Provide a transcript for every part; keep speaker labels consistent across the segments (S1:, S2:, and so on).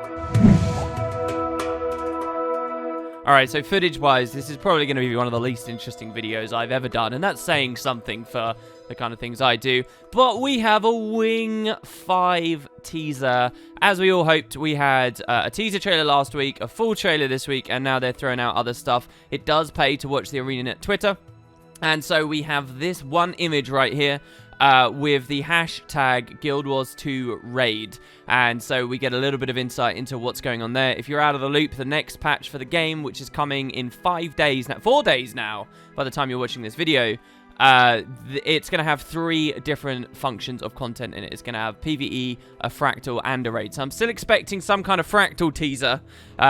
S1: Alright, so footage-wise, this is probably going to be one of the least interesting videos I've ever done, and that's saying something for the kind of things I do. But we have a Wing 5 teaser. As we all hoped, we had a teaser trailer last week, a full trailer this week, and now they're throwing out other stuff. It does pay to watch the ArenaNet Twitter, and so we have this one image right here. With the hashtag Guild Wars 2 raid, and so we get a little bit of insight into what's going on there. If you're out of the loop, the next patch for the game, which is coming in 4 days now, by the time you're watching this video, it's going to have 3 different functions of content in it. It's going to have PvE, a fractal, and a raid. So I'm still expecting some kind of fractal teaser.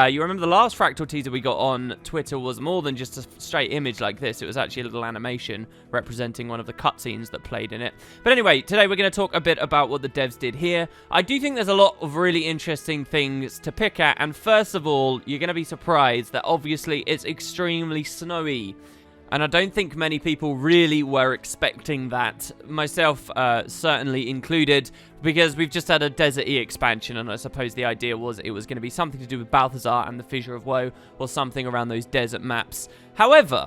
S1: You remember the last fractal teaser we got on Twitter was more than just a straight image like this. It was actually a little animation representing one of the cutscenes that played in it. But anyway, today we're going to talk a bit about what the devs did here. I do think there's a lot of really interesting things to pick at. And first of all, you're going to be surprised that obviously it's extremely snowy. And I don't think many people really were expecting that, myself certainly included, because we've just had a Desert E expansion, and I suppose the idea was it was going to be something to do with Balthazar and the Fissure of Woe, or something around those desert maps. However,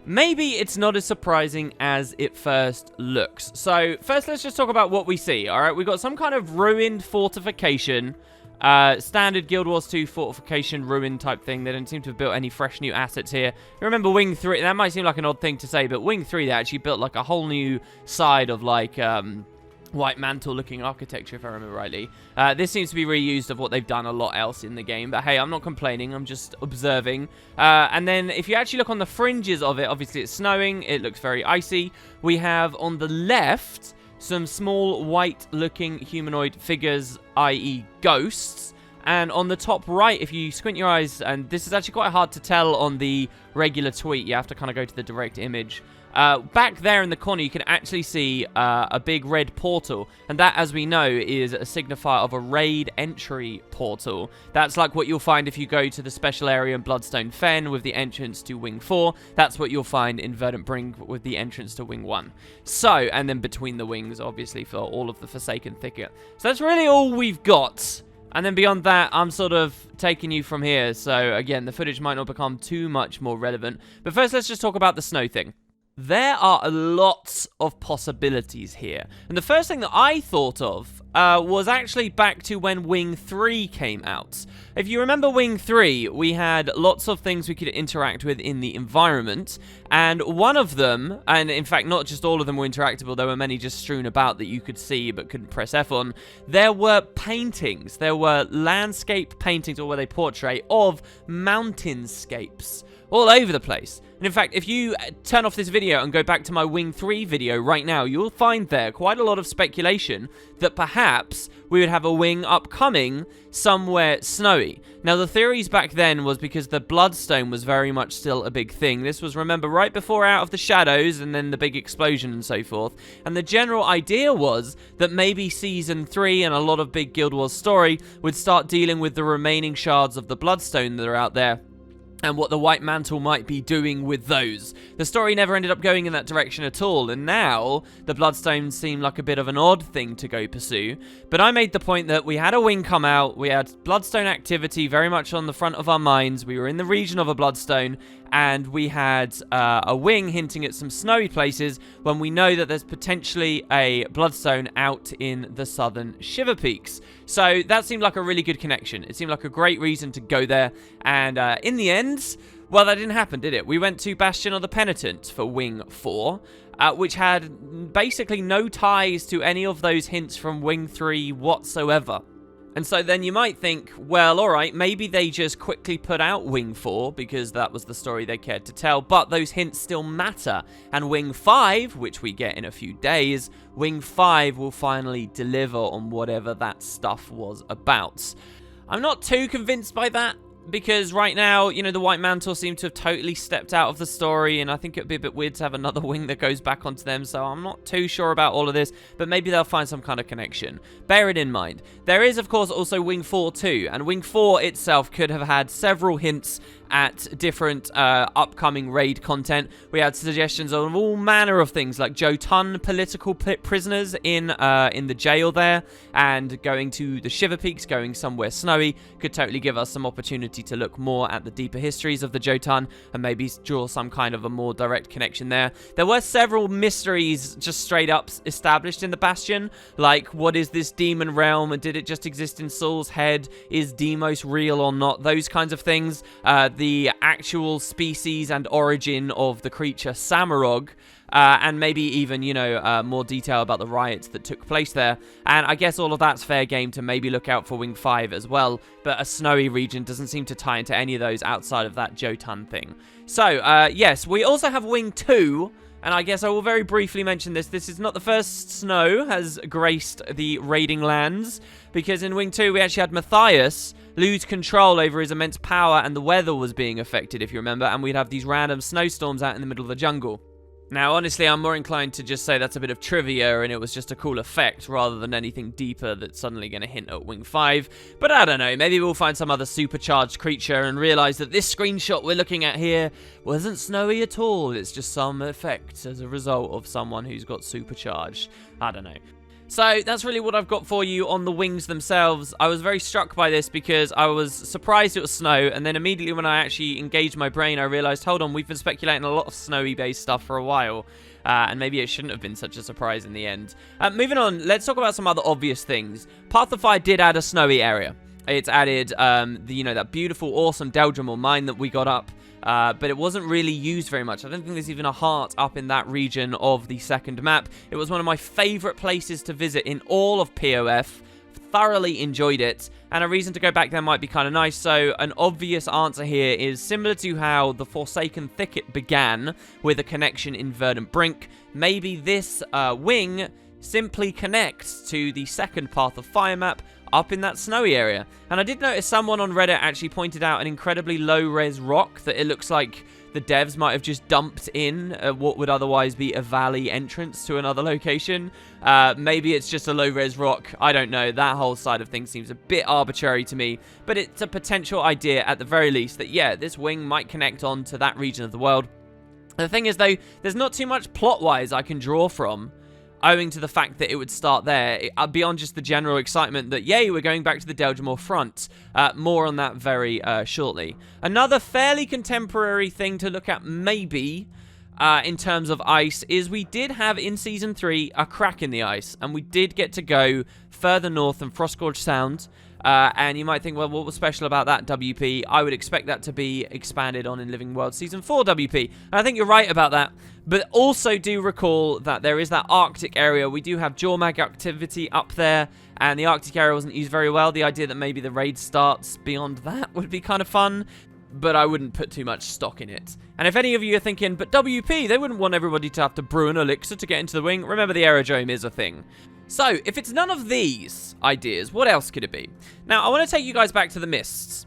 S1: maybe it's not as surprising as it first looks. So, first let's just talk about what we see, alright? We've got some kind of ruined fortification. Standard Guild Wars 2 fortification ruin type thing. They don't seem to have built any fresh new assets here. You remember Wing 3? That might seem like an odd thing to say, but Wing 3, they actually built like a whole new side of like white mantle looking architecture, if I remember rightly. This seems to be reused of what they've done a lot else in the game, but hey, I'm not complaining, I'm just observing. And then if you actually look on the fringes of it, obviously it's snowing, it looks very icy. We have on the left some small white-looking humanoid figures, i.e. ghosts. And on the top right, if you squint your eyes, and this is actually quite hard to tell on the regular tweet, you have to kind of go to the direct image. Back there in the corner, you can actually see a big red portal. And that, as we know, is a signifier of a raid entry portal. That's like what you'll find if you go to the special area in Bloodstone Fen with the entrance to Wing 4. That's what you'll find in Verdant Brink with the entrance to Wing 1. So, and then between the wings, obviously, for all of the Forsaken Thicket. So that's really all we've got. And then beyond that, I'm sort of taking you from here. So, again, the footage might not become too much more relevant. But first, let's just talk about the snow thing. There are lots of possibilities here. And the first thing that I thought of was actually back to when Wing 3 came out. If you remember Wing 3, we had lots of things we could interact with in the environment. And one of them, and in fact not just all of them were interactable, there were many just strewn about that you could see but couldn't press F on. There were paintings. There were landscape paintings, or where they portray, of mountainscapes all over the place. And in fact, if you turn off this video and go back to my Wing 3 video right now, you'll find there quite a lot of speculation that perhaps we would have a Wing upcoming somewhere snowy. Now, the theories back then was because the Bloodstone was very much still a big thing. This was, remember, right before Out of the Shadows and then the big explosion and so forth. And the general idea was that maybe Season 3 and a lot of big Guild Wars story would start dealing with the remaining shards of the Bloodstone that are out there, and what the White Mantle might be doing with those. The story never ended up going in that direction at all, and now the Bloodstones seem like a bit of an odd thing to go pursue. But I made the point that we had a Wing come out, we had Bloodstone activity very much on the front of our minds, we were in the region of a Bloodstone, and we had a Wing hinting at some snowy places when we know that there's potentially a Bloodstone out in the southern Shiver Peaks. So that seemed like a really good connection. It seemed like a great reason to go there, and in the end, well, that didn't happen, did it? We went to Bastion of the Penitent for Wing 4, which had basically no ties to any of those hints from Wing 3 whatsoever. And so then you might think, well, alright, maybe they just quickly put out Wing 4 because that was the story they cared to tell, but those hints still matter. And Wing 5, which we get in a few days, Wing 5 will finally deliver on whatever that stuff was about. I'm not too convinced by that, because right now, you know, the White Mantle seem to have totally stepped out of the story, and I think it would be a bit weird to have another Wing that goes back onto them, so I'm not too sure about all of this, but maybe they'll find some kind of connection. Bear it in mind. There is, of course, also Wing 4 too, and Wing 4 itself could have had several hints at different upcoming raid content. We had suggestions of all manner of things, like Jotun political prisoners in the jail there, and going to the Shiver Peaks, going somewhere snowy, could totally give us some opportunity to look more at the deeper histories of the Jotun, and maybe draw some kind of a more direct connection there. There were several mysteries just straight up established in the Bastion, like what is this demon realm, and did it just exist in Saul's head? Is Deimos real or not? Those kinds of things. The actual species and origin of the creature Samurog, and maybe even, you know, more detail about the riots that took place there. And I guess all of that's fair game to maybe look out for Wing 5 as well, but a snowy region doesn't seem to tie into any of those outside of that Jotun thing. So, yes, we also have Wing 2, and I guess I will very briefly mention this. This is not the first snow has graced the raiding lands, because in Wing 2 we actually had Matthias lose control over his immense power, and the weather was being affected, if you remember, and we'd have these random snowstorms out in the middle of the jungle. Now, honestly, I'm more inclined to just say that's a bit of trivia and it was just a cool effect rather than anything deeper that's suddenly going to hint at Wing 5. But I don't know, maybe we'll find some other supercharged creature and realize that this screenshot we're looking at here wasn't snowy at all. It's just some effect as a result of someone who's got supercharged. I don't know. So that's really what I've got for you on the wings themselves. I was very struck by this because I was surprised it was snow, and then immediately when I actually engaged my brain, I realized, hold on, we've been speculating a lot of snowy-based stuff for a while, and maybe it shouldn't have been such a surprise in the end. Moving on, let's talk about some other obvious things. Path of Fire did add a snowy area. It's added, that beautiful, awesome Deldrimor mine that we got up. But it wasn't really used very much. I don't think there's even a heart up in that region of the second map. It was one of my favourite places to visit in all of POF. Thoroughly enjoyed it, and a reason to go back there might be kind of nice. So an obvious answer here is similar to how the Forsaken Thicket began with a connection in Verdant Brink. Maybe this wing simply connects to the second Path of Fire map up in that snowy area. And I did notice someone on Reddit actually pointed out an incredibly low-res rock that it looks like the devs might have just dumped in what would otherwise be a valley entrance to another location. Maybe it's just a low-res rock. I don't know. That whole side of things seems a bit arbitrary to me, but it's a potential idea at the very least that, yeah, this wing might connect on to that region of the world. The thing is, though, there's not too much plot-wise I can draw from, owing to the fact that it would start there, beyond just the general excitement that, yay, we're going back to the Deldrimor front. More on that very shortly. Another fairly contemporary thing to look at, maybe, in terms of ice, is we did have, in Season 3, a crack in the ice, and we did get to go further north than Frostgorge Sound. And you might think, well, what was special about that, WP? I would expect that to be expanded on in Living World Season 4, WP. And I think you're right about that. But also do recall that there is that Arctic area. We do have Jormag activity up there, and the Arctic area wasn't used very well. The idea that maybe the raid starts beyond that would be kind of fun, but I wouldn't put too much stock in it. And if any of you are thinking, but WP, they wouldn't want everybody to have to brew an elixir to get into the wing, remember the aerodrome is a thing. So, if it's none of these ideas, what else could it be? Now, I want to take you guys back to the Mists.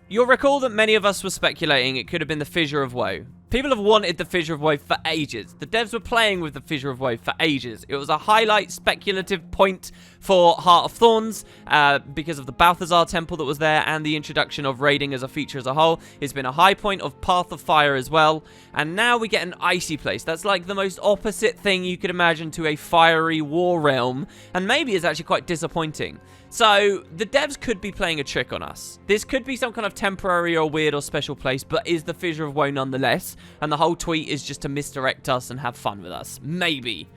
S1: You'll recall that many of us were speculating it could have been the Fissure of Woe. People have wanted the Fissure of Woe for ages. The devs were playing with the Fissure of Woe for ages. It was a highlight speculative point for Heart of Thorns because of the Balthazar temple that was there and the introduction of raiding as a feature as a whole. It's been a high point of Path of Fire as well. And now we get an icy place. That's like the most opposite thing you could imagine to a fiery war realm, and maybe is actually quite disappointing. So, the devs could be playing a trick on us. This could be some kind of temporary or weird or special place, but is the Fissure of Woe nonetheless. And the whole tweet is just to misdirect us and have fun with us. Maybe.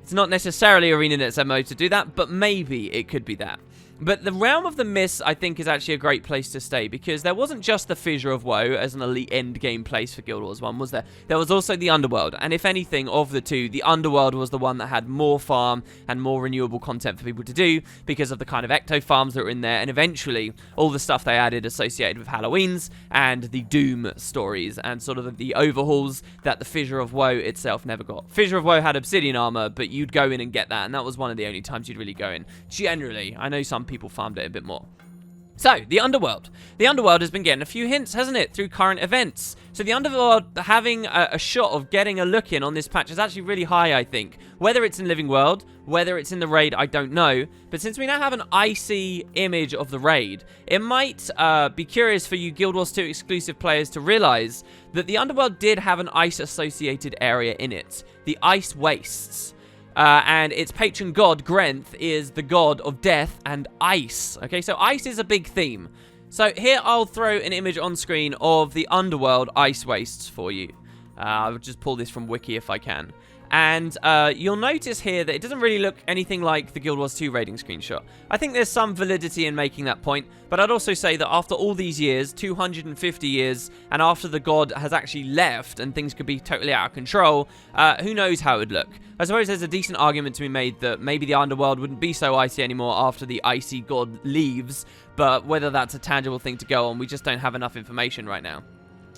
S1: It's not necessarily ArenaNet's MO to do that, but maybe it could be that. But the Realm of the Mists, I think, is actually a great place to stay, because there wasn't just the Fissure of Woe as an elite endgame place for Guild Wars 1, was there? There was also the Underworld, and if anything, of the two, the Underworld was the one that had more farm and more renewable content for people to do, because of the kind of ecto farms that were in there, and eventually, all the stuff they added associated with Halloween's, and the Doom stories, and sort of the overhauls that the Fissure of Woe itself never got. Fissure of Woe had obsidian armor, but you'd go in and get that, and that was one of the only times you'd really go in. Generally, I know some people farmed it a bit more. So, the Underworld. The Underworld has been getting a few hints, hasn't it, through current events. So the Underworld having a shot of getting a look in on this patch is actually really high, I think. Whether it's in Living World, whether it's in the raid, I don't know. But since we now have an icy image of the raid, it might be curious for you Guild Wars 2 exclusive players to realize that the Underworld did have an ice-associated area in it. The Ice Wastes. And its patron god, Grenth, is the god of death and ice. Okay, so ice is a big theme. So here I'll throw an image on screen of the Underworld Ice Wastes for you. I'll just pull this from Wiki if I can. And you'll notice here that it doesn't really look anything like the Guild Wars 2 raiding screenshot. I think there's some validity in making that point, but I'd also say that after all these years, 250 years, and after the god has actually left and things could be totally out of control, who knows how it would look. I suppose there's a decent argument to be made that maybe the Underworld wouldn't be so icy anymore after the icy god leaves, but whether that's a tangible thing to go on, we just don't have enough information right now.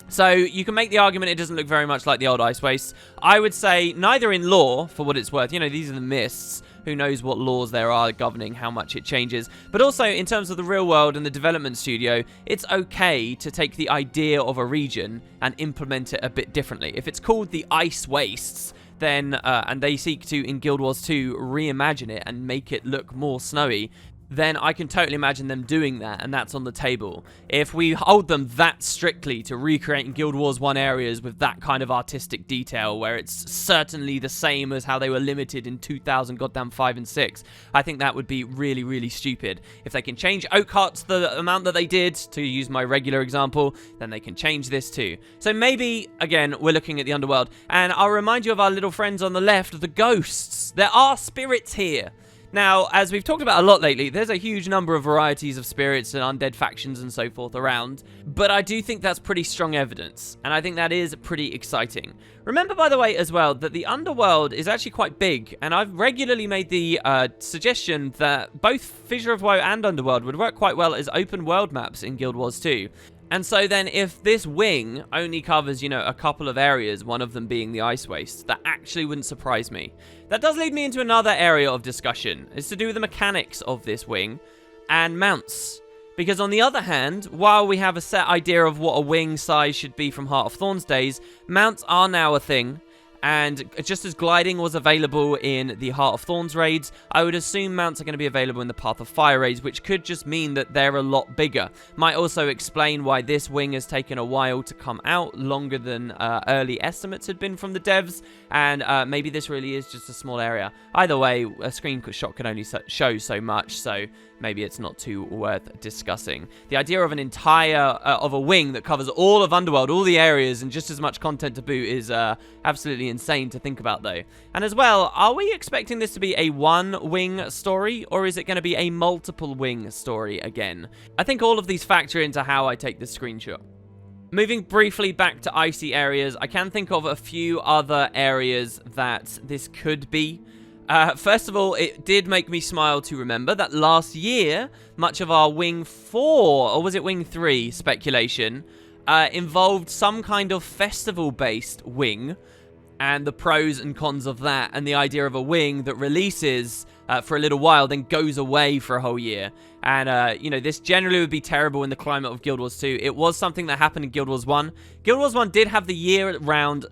S1: So you can make the argument it doesn't look very much like the old Ice Wastes. I would say neither in lore, for what it's worth. You know, these are the mists. Who knows what laws there are governing how much it changes. But also, in terms of the real world and the development studio, it's okay to take the idea of a region and implement it a bit differently. If it's called the Ice Wastes, then, and they seek to, in Guild Wars 2, reimagine it and make it look more snowy, then I can totally imagine them doing that, and that's on the table. If we hold them that strictly to recreating Guild Wars 1 areas with that kind of artistic detail, where it's certainly the same as how they were limited in 2000 goddamn 5 and 6, I think that would be really, really stupid. If they can change Oakhearts the amount that they did, to use my regular example, then they can change this too. So maybe, again, we're looking at the Underworld, and I'll remind you of our little friends on the left, the ghosts. There are spirits here. Now, as we've talked about a lot lately, there's a huge number of varieties of spirits and undead factions and so forth around, but I do think that's pretty strong evidence, and I think that is pretty exciting. Remember, by the way, as well, that the Underworld is actually quite big, and I've regularly made the suggestion that both Fissure of Woe and Underworld would work quite well as open world maps in Guild Wars 2. And so then if this wing only covers, you know, a couple of areas, one of them being the Ice Wastes, that actually wouldn't surprise me. That does lead me into another area of discussion. It's to do with the mechanics of this wing and mounts. Because on the other hand, while we have a set idea of what a wing size should be from Heart of Thorns days, mounts are now a thing. And just as gliding was available in the Heart of Thorns raids, I would assume mounts are going to be available in the Path of Fire raids, which could just mean that they're a lot bigger. Might also explain why this wing has taken a while to come out, longer than early estimates had been from the devs, and maybe this really is just a small area. Either way, a screenshot can only show so much, so maybe it's not too worth discussing. The idea of an entire, of a wing that covers all of Underworld, all the areas, and just as much content to boot is absolutely insane to think about, though. And as well, are we expecting this to be a one-wing story, or is it going to be a multiple-wing story again? I think all of these factor into how I take this screenshot. Moving briefly back to icy areas, I can think of a few other areas that this could be. First of all, it did make me smile to remember that last year, much of our Wing 4, or was it Wing 3 speculation, involved some kind of festival-based wing, and the pros and cons of that, and the idea of a wing that releases for a little while, then goes away for a whole year. And, you know, this generally would be terrible in the climate of Guild Wars 2. It was something that happened in Guild Wars 1. Guild Wars 1 did have the year-round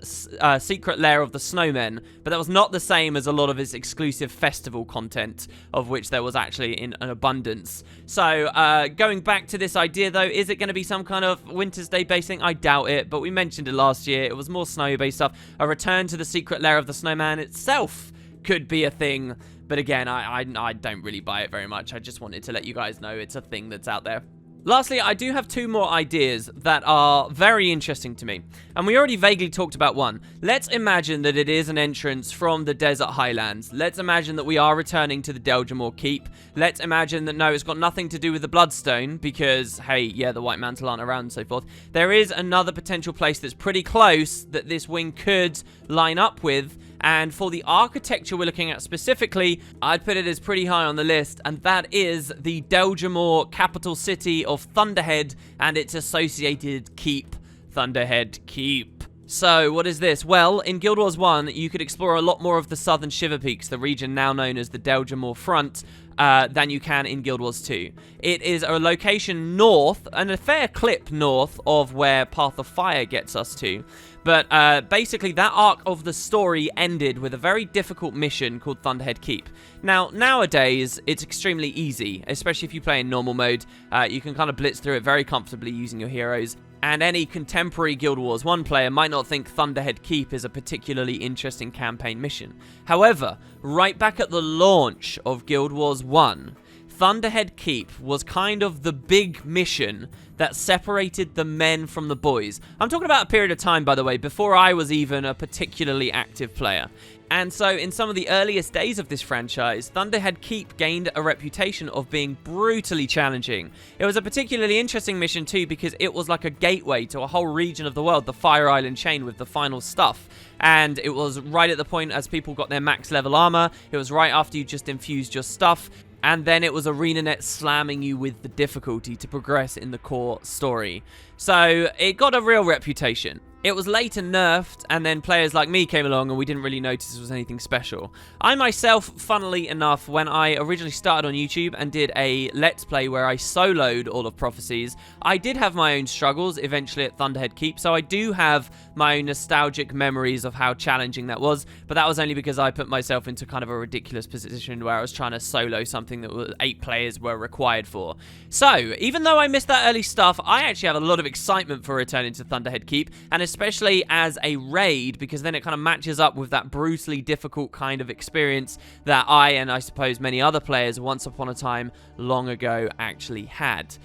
S1: secret lair of the snowmen, but that was not the same as a lot of its exclusive festival content, of which there was actually in an abundance. So, going back to this idea, though, is it going to be some kind of Winter's Day-based thing? I doubt it, but we mentioned it last year. It was more snow-based stuff. A return to the secret lair of the snowman itself could be a thing. But again, I don't really buy it very much. I just wanted to let you guys know it's a thing that's out there. Lastly, I do have two more ideas that are very interesting to me. And we already vaguely talked about one. Let's imagine that it is an entrance from the Desert Highlands. Let's imagine that we are returning to the Thunderhead Keep. Let's imagine that, no, it's got nothing to do with the Bloodstone because, hey, yeah, the White Mantle aren't around and so forth. There is another potential place that's pretty close that this wing could line up with. And for the architecture we're looking at specifically, I'd put it as pretty high on the list, and that is the Thunderhead capital city of Thunderhead and its associated keep, Thunderhead Keep. So, what is this? Well, in Guild Wars 1, you could explore a lot more of the southern Shiver Peaks, the region now known as the Deljamore Front, than you can in Guild Wars 2. It is a location north, and a fair clip north of where Path of Fire gets us to. But basically, that arc of the story ended with a very difficult mission called Thunderhead Keep. Now, nowadays, it's extremely easy, especially if you play in normal mode. You can kind of blitz through it very comfortably using your heroes. And any contemporary Guild Wars 1 player might not think Thunderhead Keep is a particularly interesting campaign mission. However, right back at the launch of Guild Wars 1, Thunderhead Keep was kind of the big mission that separated the men from the boys. I'm talking about a period of time, by the way, before I was even a particularly active player. And so, in some of the earliest days of this franchise, Thunderhead Keep gained a reputation of being brutally challenging. It was a particularly interesting mission too, because it was like a gateway to a whole region of the world, the Fire Island chain with the final stuff. And it was right at the point as people got their max level armor. It was right after you just infused your stuff. And then it was ArenaNet slamming you with the difficulty to progress in the core story. So it got a real reputation. It was later nerfed, and then players like me came along and we didn't really notice it was anything special. I myself, funnily enough, when I originally started on YouTube and did a Let's Play where I soloed all of Prophecies, I did have my own struggles eventually at Thunderhead Keep, so I do have my own nostalgic memories of how challenging that was, but that was only because I put myself into kind of a ridiculous position where I was trying to solo something that 8 players were required for. So, even though I missed that early stuff, I actually have a lot of excitement for returning to Thunderhead Keep, and especially as a raid, because then it kind of matches up with that brutally difficult kind of experience that I, and I suppose many other players once upon a time long ago, actually had.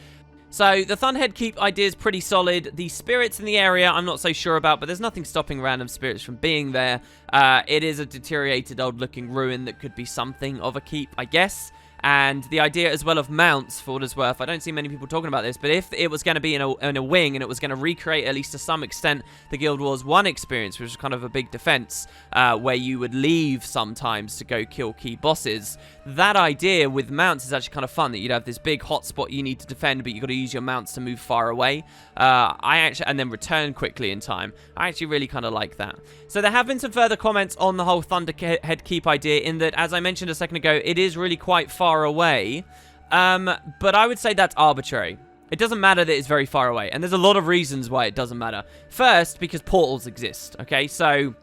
S1: So, the Thunderhead Keep idea is pretty solid. The spirits in the area, I'm not so sure about, but there's nothing stopping random spirits from being there. It is a deteriorated, old-looking ruin that could be something of a keep, I guess. And the idea as well of mounts, for what it's worth, I don't see many people talking about this, but if it was going to be in a wing and it was going to recreate, at least to some extent, the Guild Wars 1 experience, which was kind of a big defense, where you would leave sometimes to go kill key bosses, that idea with mounts is actually kind of fun, that you'd have this big hotspot you need to defend, but you've got to use your mounts to move far away, and then return quickly in time. I actually really kind of like that. So there have been some further comments on the whole Thunderhead Keep idea, in that, as I mentioned a second ago, it is really quite far away, but I would say that's arbitrary. It doesn't matter that it's very far away, and there's a lot of reasons why it doesn't matter. First, because portals exist, okay? So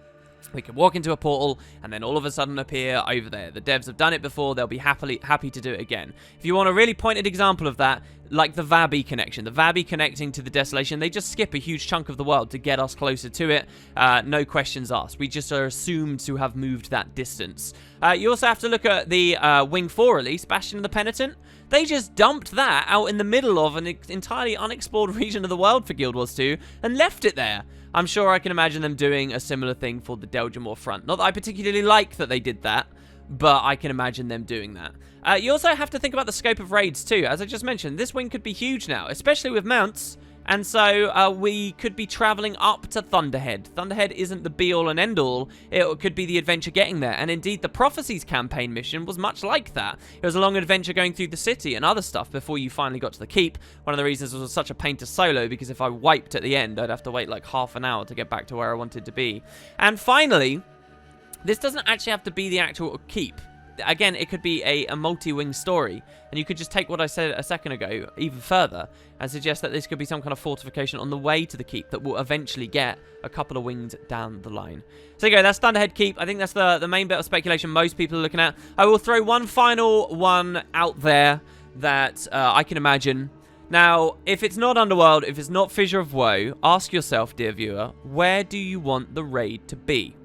S1: we can walk into a portal and then all of a sudden appear over there. The devs have done it before. They'll be happy to do it again. If you want a really pointed example of that, like the Vabi connection. The Vabi connecting to the Desolation, they just skip a huge chunk of the world to get us closer to it. No questions asked. We just are assumed to have moved that distance. You also have to look at the Wing 4 release, Bastion of the Penitent. They just dumped that out in the middle of an entirely unexplored region of the world for Guild Wars 2 and left it there. I'm sure I can imagine them doing a similar thing for the Deljamore front. Not that I particularly like that they did that, but I can imagine them doing that. You also have to think about the scope of raids too. As I just mentioned, this wing could be huge now, especially with mounts. And so we could be traveling up to Thunderhead. Thunderhead isn't the be-all and end-all. It could be the adventure getting there. And indeed, the Prophecies campaign mission was much like that. It was a long adventure going through the city and other stuff before you finally got to the keep. One of the reasons it was such a pain to solo, because if I wiped at the end, I'd have to wait like half an hour to get back to where I wanted to be. And finally, this doesn't actually have to be the actual keep. Again, it could be a multi-wing story, and you could just take what I said a second ago even further and suggest that this could be some kind of fortification on the way to the keep that will eventually get a couple of wings down the line. So there you go, that's Thunderhead Keep. I think that's the main bit of speculation most people are looking at. I will throw one final one out there that I can imagine. Now, if it's not Underworld, if it's not Fissure of Woe, ask yourself, dear viewer, where do you want the raid to be?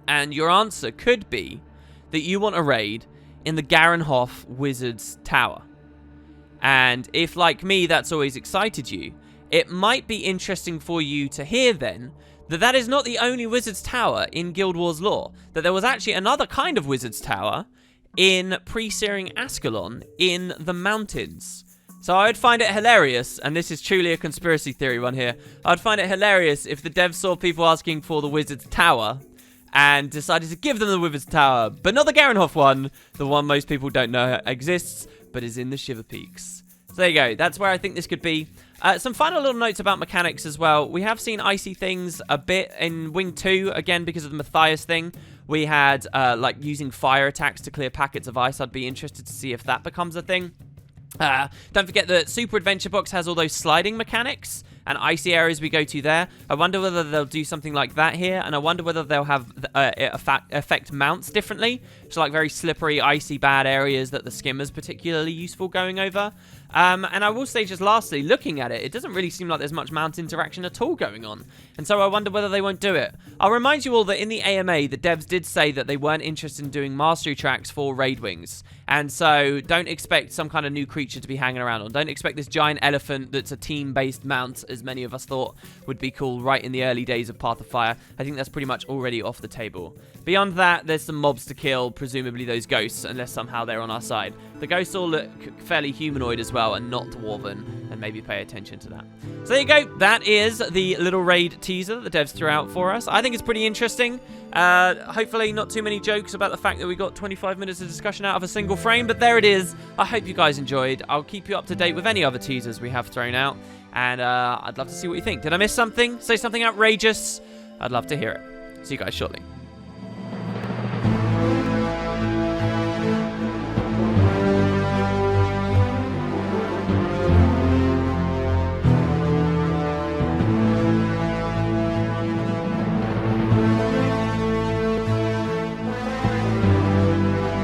S1: And your answer could be that you want a raid in the Garenhof Wizard's Tower. And if, like me, that's always excited you, it might be interesting for you to hear then that that is not the only Wizard's Tower in Guild Wars lore. That there was actually another kind of Wizard's Tower in pre-Searing Ascalon in the mountains. So I would find it hilarious, and this is truly a conspiracy theory one here, I would find it hilarious if the devs saw people asking for the Wizard's Tower and decided to give them the Wizard's Tower, but not the Garenhof one, the one most people don't know exists, but is in the Shiver Peaks. So there you go, that's where I think this could be. Some final little notes about mechanics as well. We have seen icy things a bit in Wing 2, again, because of the Matthias thing. We had, like, using fire attacks to clear packets of ice. I'd be interested to see if that becomes a thing. Don't forget that Super Adventure Box has all those sliding mechanics and icy areas we go to there. I wonder whether they'll do something like that here, and I wonder whether they'll have it affect mounts differently. So like very slippery, icy, bad areas that the skimmer's particularly useful going over. And I will say just lastly, looking at it, it doesn't really seem like there's much mount interaction at all going on. And so I wonder whether they won't do it. I'll remind you all that in the AMA, the devs did say that they weren't interested in doing mastery tracks for raid wings. And so don't expect some kind of new creature to be hanging around on. Don't expect this giant elephant that's a team-based mount, as many of us thought would be cool right in the early days of Path of Fire. I think that's pretty much already off the table. Beyond that, there's some mobs to kill, presumably those ghosts, unless somehow they're on our side. The ghosts all look fairly humanoid as well, and not dwarven, and maybe pay attention to that. So there you go. That is the little raid teaser that the devs threw out for us. I think it's pretty interesting. Hopefully not too many jokes about the fact that we got 25 minutes of discussion out of a single frame, but there it is. I hope you guys enjoyed. I'll keep you up to date with any other teasers we have thrown out, and I'd love to see what you think. Did I miss something? Say something outrageous? I'd love to hear it. See you guys shortly.